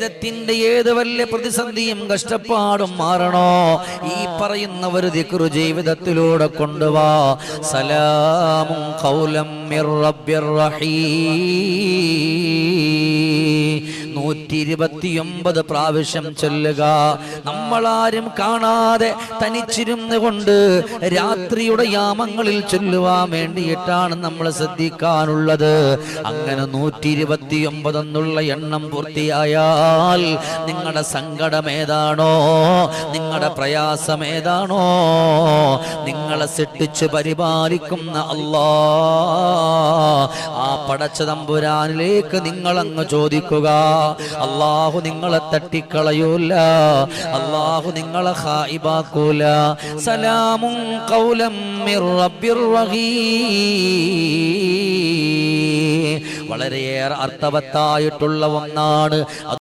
ജീവിതത്തിന്റെ ഏത് വലിയ പ്രതിസന്ധിയും കഷ്ടപ്പാടും മാറണോ, ഈ പറയുന്ന ഒരു ദിക്റ് ജീവിതത്തിലൂടെ കൊണ്ടുവാ. സലാമുൻ ഖൗലം മിർ റബ്ബിർ റഹീം 129 പ്രാവശ്യം ചൊല്ലുക. നമ്മളാരും കാണാതെ തനിച്ചിരുന്നു കൊണ്ട് രാത്രിയുടെ യാമങ്ങളിൽ ചൊല്ലുവാൻ വേണ്ടിയിട്ടാണ് നമ്മൾ ശ്രദ്ധിക്കാനുള്ളത്. അങ്ങനെ 129 എന്നുള്ള എണ്ണം പൂർത്തിയായാൽ നിങ്ങളുടെ സങ്കടം ഏതാണോ, നിങ്ങളുടെ പ്രയാസം ഏതാണോ, നിങ്ങളെ സൃഷ്ടിച്ച് പരിപാലിക്കുന്ന അല്ലാഹ്, ആ പടച്ച തമ്പുരാനിലേക്ക് നിങ്ങളങ്ങ് ചോദിക്കുക. അല്ലാഹു നിങ്ങളെ തട്ടിക്കളയൂല, അല്ലാഹു നിങ്ങളെ ഖായിബാക്കൂല. സലാമുൻ ഖൗലം മിർ റബ്ബിർ റഹീം വളരെയേറെ അർത്ഥവത്തായിട്ടുള്ള ഒന്നാണ്.